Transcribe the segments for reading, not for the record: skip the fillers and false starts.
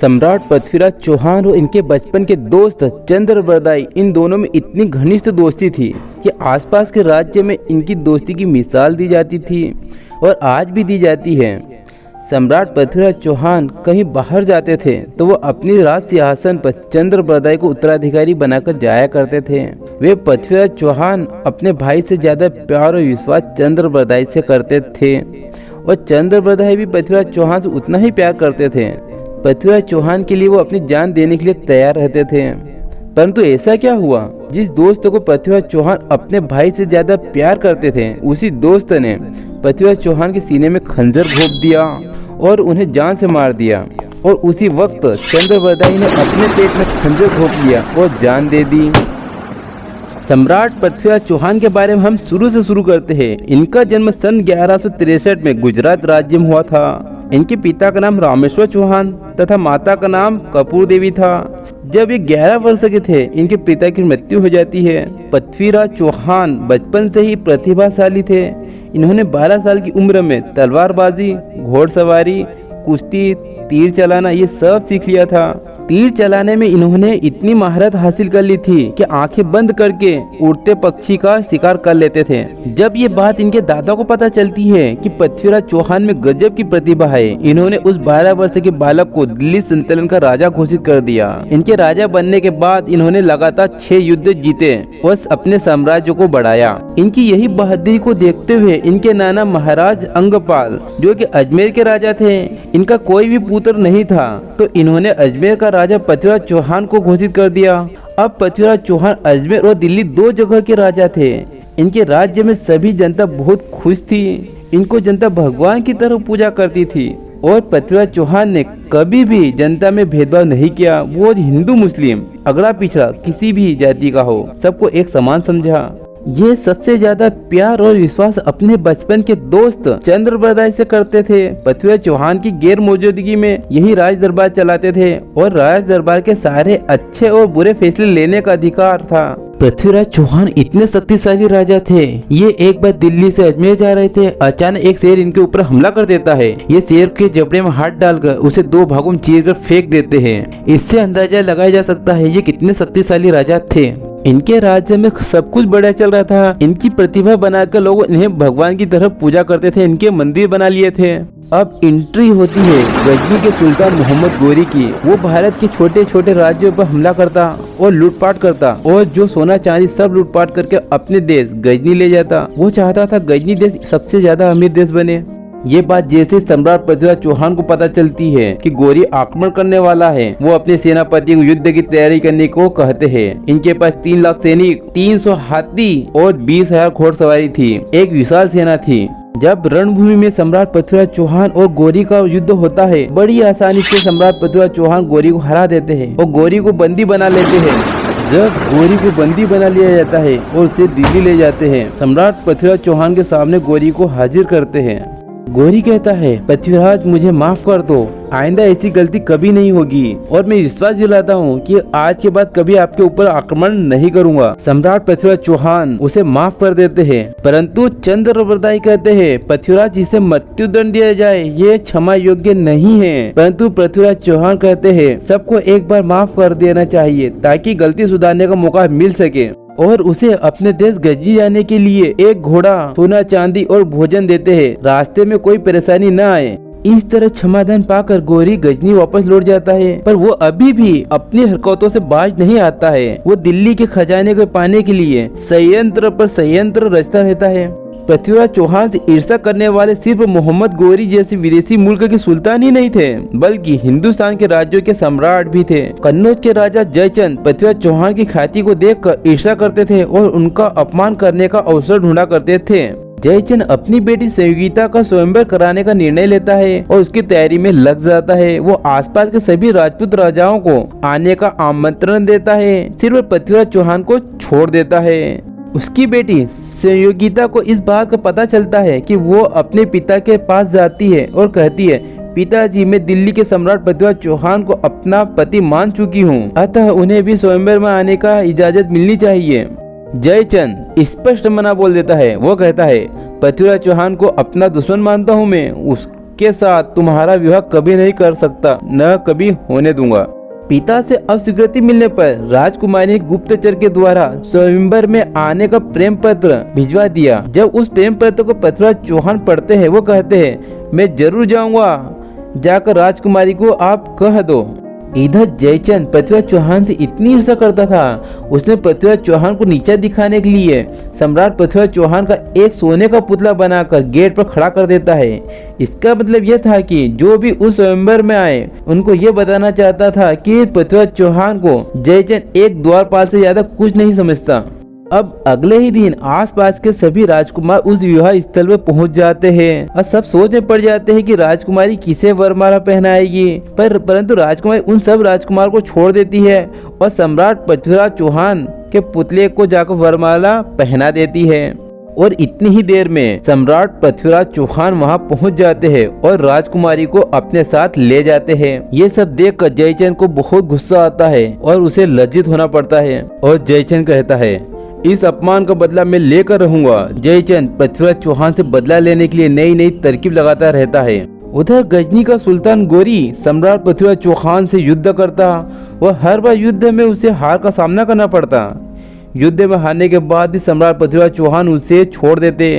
सम्राट पृथ्वीराज चौहान और इनके बचपन के दोस्त चंद्रबरदाई, इन दोनों में इतनी घनिष्ठ दोस्ती थी कि आसपास के राज्य में इनकी दोस्ती की मिसाल दी जाती थी और आज भी दी जाती है। सम्राट पृथ्वीराज चौहान कहीं बाहर जाते थे तो वो अपनी राज सिंहासन पर चंद्रबरदाई को उत्तराधिकारी बनाकर जाया करते थे। वे पृथ्वीराज चौहान अपने भाई से ज्यादा प्यार और विश्वास चंद्रबरदाई से करते थे और चंद्रबरदाई भी पृथ्वीराज चौहान से उतना ही प्यार करते थे। पृथ्वीराज चौहान के लिए वो अपनी जान देने के लिए तैयार रहते थे। परंतु ऐसा क्या हुआ, जिस दोस्त को पृथ्वीराज चौहान अपने भाई से ज्यादा प्यार करते थे, उसी दोस्त ने पृथ्वीराज चौहान के सीने में खंजर घोंप दिया और उन्हें जान से मार दिया। और उसी वक्त चंद्रबरदाई ने अपने पेट में खंजर घोंप लिया और जान दे दी। सम्राट पृथ्वीराज चौहान के बारे में हम शुरू से शुरू करते हैं। इनका जन्म सन 1163 में गुजरात राज्य में हुआ था। इनके पिता का नाम रामेश्वर चौहान तथा माता का नाम कपूर देवी था। जब ये 11 वर्ष के थे, इनके पिता की मृत्यु हो जाती है। पृथ्वीराज चौहान बचपन से ही प्रतिभाशाली थे। इन्होंने 12 साल की उम्र में तलवारबाजी, घोड़सवारी, कुश्ती, तीर चलाना ये सब सीख लिया था। तीर चलाने में इन्होंने इतनी महारत हासिल कर ली थी कि आंखें बंद करके उड़ते पक्षी का शिकार कर लेते थे। जब ये बात इनके दादा को पता चलती है कि पृथ्वीराज चौहान में गजब की प्रतिभा है, इन्होंने उस 12 वर्ष के बालक को दिल्ली संतलन का राजा घोषित कर दिया। इनके राजा बनने के बाद इन्होंने लगातार 6 युद्ध जीते और अपने साम्राज्य को बढ़ाया। इनकी यही बहादुरी को देखते हुए इनके नाना महाराज अंगपाल, जो कि अजमेर के राजा थे, इनका कोई भी पुत्र नहीं था, तो इन्होंने अजमेर का राजा पृथ्वीराज चौहान को घोषित कर दिया। अब पृथ्वीराज चौहान अजमेर और दिल्ली 2 जगह के राजा थे। इनके राज्य में सभी जनता बहुत खुश थी। इनको जनता भगवान की तरह पूजा करती थी और पृथ्वीराज चौहान ने कभी भी जनता में भेदभाव नहीं किया। वो हिंदू मुस्लिम, अगड़ा पिछड़ा किसी भी जाति का हो, सबको एक समान समझा। ये सबसे ज्यादा प्यार और विश्वास अपने बचपन के दोस्त चंद्रबरदाई से करते थे। पृथ्वीराज चौहान की गैर मौजूदगी में यही राज दरबार चलाते थे और राज दरबार के सारे अच्छे और बुरे फैसले लेने का अधिकार था। पृथ्वीराज चौहान इतने शक्तिशाली राजा थे। ये एक बार दिल्ली से अजमेर जा रहे थे, अचानक एक शेर इनके ऊपर हमला कर देता है। ये शेर के जबड़े में हाथ डालकर उसे 2 भागों में चीरकर फेंक देते हैं। इससे अंदाजा लगाया जा सकता है ये कितने शक्तिशाली राजा थे। इनके राज्य में सब कुछ बढ़िया चल रहा था। इनकी प्रतिभा बनाकर लोग इन्हें भगवान की तरह पूजा करते थे। इनके मंदिर बना लिए थे। अब एंट्री होती है गजनी के सुल्तान मोहम्मद गोरी की। वो भारत के छोटे छोटे राज्यों पर हमला करता और लूटपाट करता और जो सोना चांदी सब लूटपाट करके अपने देश गजनी ले जाता। वो चाहता था गजनी देश सबसे ज्यादा अमीर देश बने। ये बात जैसे सम्राट पृथ्वीराज चौहान को पता चलती है कि गोरी आक्रमण करने वाला है, वो अपने सेनापति को युद्ध की तैयारी करने को कहते हैं। इनके पास 3 लाख सैनिक, 300 हाथी और 20,000 घोड़सवारी थी। एक विशाल सेना थी। जब रणभूमि में सम्राट पृथ्वीराज चौहान और गोरी का युद्ध होता है, बड़ी आसानी से सम्राट पृथ्वीराज चौहान गोरी को हरा देते हैं और गोरी को बंदी बना लेते हैं। जब गोरी को बंदी बना लिया जाता है और उसे दिल्ली ले जाते हैं, सम्राट पृथ्वीराज चौहान के सामने गोरी को हाजिर करते हैं। गोरी कहता है, पृथ्वीराज मुझे माफ कर दो, आइंदा ऐसी गलती कभी नहीं होगी और मैं विश्वास दिलाता हूँ कि आज के बाद कभी आपके ऊपर आक्रमण नहीं करूँगा। सम्राट पृथ्वीराज चौहान उसे माफ कर देते हैं, परंतु चंद्रबरदाई कहते हैं पृथ्वीराज जिसे मृत्युदंड दिया जाए ये क्षमा योग्य नहीं है। परंतु पृथ्वीराज चौहान कहते हैं सबको एक बार माफ कर देना चाहिए ताकि गलती सुधारने का मौका मिल सके और उसे अपने देश गजनी जाने के लिए एक घोड़ा, सोना चांदी और भोजन देते हैं, रास्ते में कोई परेशानी न आए। इस तरह क्षमादान पाकर गोरी गजनी वापस लौट जाता है, पर वो अभी भी अपनी हरकतों से बाज नहीं आता है। वो दिल्ली के खजाने को पाने के लिए संयंत्र पर संयंत्र रचता रहता है। पृथ्वीराज चौहान से ईर्ष्या करने वाले सिर्फ मोहम्मद गोरी जैसे विदेशी मुल्क के सुल्तान ही नहीं थे, बल्कि हिंदुस्तान के राज्यों के सम्राट भी थे। कन्नौज के राजा जयचंद पृथ्वीराज चौहान की ख्याति को देखकर ईर्ष्या करते थे और उनका अपमान करने का अवसर ढूंढा करते थे। जयचंद अपनी बेटी संयोगिता का स्वयंवर कराने का निर्णय लेता है और उसकी तैयारी में लग जाता है। वो आसपास के सभी राजपूत राजाओं को आने का आमंत्रण देता है, सिर्फ पृथ्वीराज चौहान को छोड़ देता है। उसकी बेटी संयोगिता को इस बात का पता चलता है कि वो अपने पिता के पास जाती है और कहती है, पिताजी मैं दिल्ली के सम्राट पृथ्वीराज चौहान को अपना पति मान चुकी हूँ, अतः उन्हें भी स्वयंवर में आने का इजाजत मिलनी चाहिए। जयचंद स्पष्ट मना बोल देता है। वो कहता है पृथ्वीराज चौहान को अपना दुश्मन मानता हूँ मैं, के साथ तुम्हारा विवाह कभी नहीं कर सकता, न कभी होने दूंगा। पिता से अस्वीकृति मिलने पर राजकुमारी ने गुप्तचर के द्वारा स्वयंवर में आने का प्रेम पत्र भिजवा दिया। जब उस प्रेम पत्र को पृथ्वीराज चौहान पढ़ते हैं, वो कहते हैं मैं जरूर जाऊंगा, जाकर राजकुमारी को आप कह दो। इधर जयचंद पृथ्वीराज चौहान से इतनी ईर्ष्या करता था, उसने पृथ्वीराज चौहान को नीचा दिखाने के लिए सम्राट पृथ्वीराज चौहान का एक सोने का पुतला बनाकर गेट पर खड़ा कर देता है। इसका मतलब यह था कि जो भी उस स्वयंवर में आए उनको ये बताना चाहता था कि पृथ्वीराज चौहान को जयचंद एक द्वारपाल से ज्यादा कुछ नहीं समझता। अब अगले ही दिन आसपास के सभी राजकुमार उस विवाह स्थल पर पहुंच जाते हैं और सब सोच में पड़ जाते हैं कि राजकुमारी किसे वरमाला पहनाएगी। परंतु राजकुमारी उन सब राजकुमार को छोड़ देती है और सम्राट पृथ्वीराज चौहान के पुतले को जाकर वरमाला पहना देती है। और इतनी ही देर में सम्राट पृथ्वीराज चौहान वहां पहुंच जाते हैं और राजकुमारी को अपने साथ ले जाते हैं। ये सब देखकर जयचंद को बहुत गुस्सा आता है और उसे लज्जित होना पड़ता है और जयचंद कहता है इस अपमान का बदला मैं लेकर रहूंगा। जयचंद पृथ्वीराज चौहान से बदला लेने के लिए नई नई तरकीब लगाता रहता है। उधर गजनी का सुल्तान गोरी सम्राट पृथ्वीराज चौहान से युद्ध करता और हर बार युद्ध में उसे हार का सामना करना पड़ता। युद्ध में हारने के बाद भी सम्राट पृथ्वीराज चौहान उसे छोड़ देते।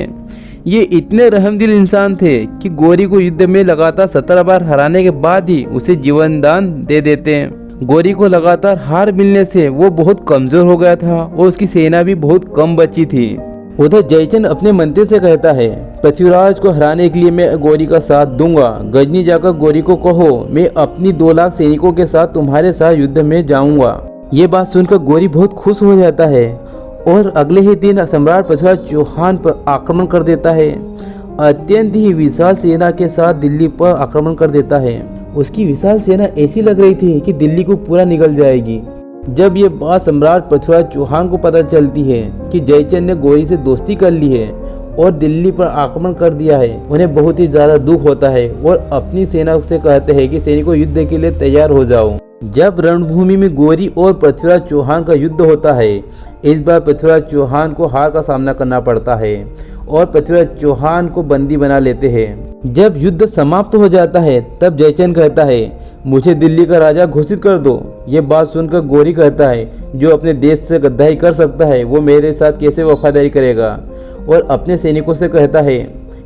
ये इतने रहमदिल इंसान थे कि गोरी को युद्ध में लगातार 17 बार हराने के बाद ही उसे जीवन दान दे देते। गोरी को लगातार हार मिलने से वो बहुत कमजोर हो गया था और उसकी सेना भी बहुत कम बची थी। उधर जयचंद अपने मंत्री से कहता है पृथ्वीराज को हराने के लिए मैं गोरी का साथ दूंगा। गजनी जाकर गोरी को कहो मैं अपनी 2 लाख सैनिकों के साथ तुम्हारे साथ युद्ध में जाऊंगा। ये बात सुनकर गोरी बहुत खुश हो जाता है और अगले ही दिन सम्राट पृथ्वीराज चौहान पर आक्रमण कर देता है। अत्यंत ही विशाल सेना के साथ दिल्ली पर आक्रमण कर देता है। उसकी विशाल सेना ऐसी लग रही थी कि दिल्ली को पूरा निगल जाएगी। जब ये बात सम्राट पृथ्वीराज चौहान को पता चलती है कि जयचंद ने गोरी से दोस्ती कर ली है और दिल्ली पर आक्रमण कर दिया है, उन्हें बहुत ही ज्यादा दुख होता है और अपनी सेना से कहते हैं कि सैनिकों युद्ध के लिए तैयार हो जाओ। जब रणभूमि में गोरी और पृथ्वीराज चौहान का युद्ध होता है, इस बार पृथ्वीराज चौहान को हार का सामना करना पड़ता है और पृथ्वीराज चौहान को बंदी बना लेते हैं। जब युद्ध समाप्त हो जाता है तब जयचंद कहता है मुझे दिल्ली का राजा घोषित कर दो। ये बात सुनकर गोरी कहता है जो अपने देश से गद्दारी कर सकता है वो मेरे साथ कैसे वफादारी करेगा, और अपने सैनिकों से कहता है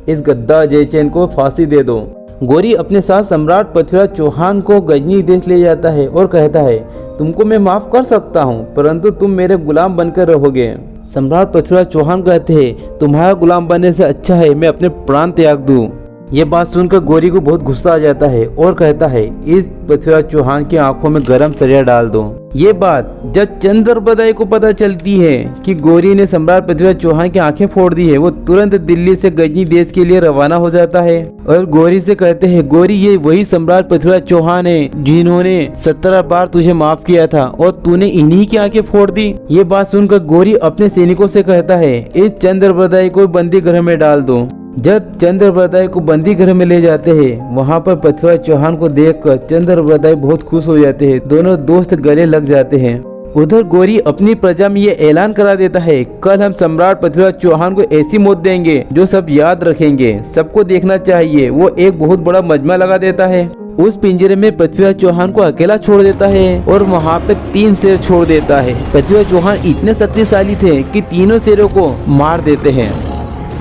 इस गद्दार जयचंद को फांसी दे दो। गोरी अपने साथ सम्राट पृथ्वीराज चौहान को गजनी देश ले जाता है और कहता है तुमको मैं माफ कर सकता हूँ परंतु तुम मेरे गुलाम बनकर रहोगे। सम्राट पृथ्वीराज चौहान कहते हैं तुम्हारा गुलाम बनने से अच्छा है मैं अपने प्राण त्याग दूं। ये बात सुनकर गोरी को बहुत गुस्सा आ जाता है और कहता है इस पृथ्वीराज चौहान की आंखों में गरम सरिया डाल दो। ये बात जब चंद्रबरदाई को पता चलती है कि गोरी ने सम्राट पृथ्वीराज चौहान की आंखें फोड़ दी है, वो तुरंत दिल्ली से गजनी देश के लिए रवाना हो जाता है और गोरी से कहते हैं गोरी ये वही सम्राट पृथ्वीराज चौहान है जिन्होंने 17 बार तुझे माफ किया था और तूने इन्हीं की आंखें फोड़ दी। ये बात सुनकर गोरी अपने सैनिकों से कहता है इस चंद्रबरदाई को बंदी गृह में डाल दो। जब चंद्रबरदाई को बंदी गृह में ले जाते हैं, वहाँ पर पृथ्वीराज चौहान को देखकर चंद्रबरदाई बहुत खुश हो जाते हैं। दोनों दोस्त गले लग जाते हैं। उधर गोरी अपनी प्रजा में ये ऐलान करा देता है कल हम सम्राट पृथ्वीराज चौहान को ऐसी मौत देंगे जो सब याद रखेंगे, सबको देखना चाहिए। वो एक बहुत बड़ा मजमा लगा देता है। उस पिंजरे में पृथ्वीराज चौहान को अकेला छोड़ देता है और वहाँ पे 3 शेर छोड़ देता है। पृथ्वीराज चौहान इतने शक्तिशाली थे कि तीनों शेरों को मार देते हैं।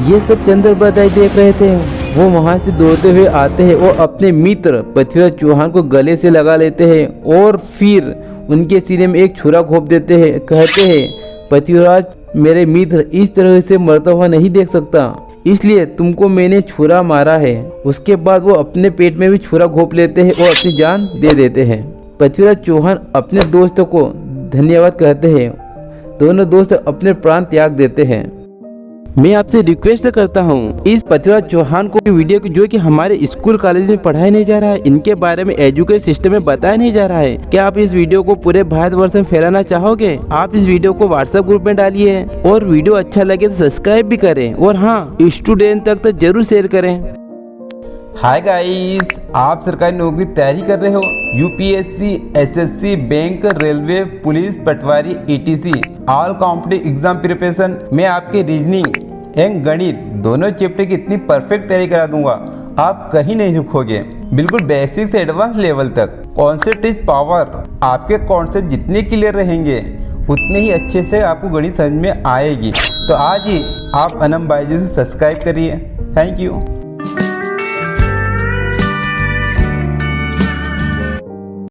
ये सब चंद्रबरदाई देख रहे थे। वो वहाँ से दौड़ते हुए आते हैं और अपने मित्र पृथ्वीराज चौहान को गले से लगा लेते हैं और फिर उनके सीने में एक छुरा घोंप देते हैं। कहते हैं पृथ्वीराज मेरे मित्र इस तरह से मरता हुआ नहीं देख सकता, इसलिए तुमको मैंने छुरा मारा है। उसके बाद वो अपने पेट में भी छुरा घोंप लेते हैं और अपनी जान दे देते हैं। पृथ्वीराज चौहान अपने दोस्तों को धन्यवाद कहते हैं। दोनों दोस्त अपने प्राण त्याग देते हैं। मैं आपसे रिक्वेस्ट करता हूँ इस पृथ्वीराज चौहान को वीडियो की जो कि हमारे स्कूल कॉलेज में पढ़ाया नहीं जा रहा है, इनके बारे में एजुकेशन सिस्टम में बताया नहीं जा रहा है, क्या आप इस वीडियो को पूरे भारतवर्ष में फैलाना चाहोगे? आप इस वीडियो को व्हाट्सएप ग्रुप में डालिए और वीडियो अच्छा लगे तो सब्सक्राइब भी करें और हाँ स्टूडेंट तक तो जरूर शेयर करें। हाय गाइस, आप सरकारी नौकरी तैयारी कर रहे हो, UPSC, SSC, bank, railway, police, patwari, ETC, all competitive exam preparation में आपके रीजनिंग एंड गणित दोनों चैप्टर की इतनी परफेक्ट तैयारी करा दूंगा। आप कहीं नहीं रुकोगे। बिल्कुल बेसिक से एडवांस लेवल तक कॉन्सेप्ट पावर। आपके कॉन्सेप्ट जितने क्लियर रहेंगे उतने ही अच्छे से आपको गणित समझ में आएगी। तो आज ही आप अनम बायजूस सब्सक्राइब करिए। Thank you.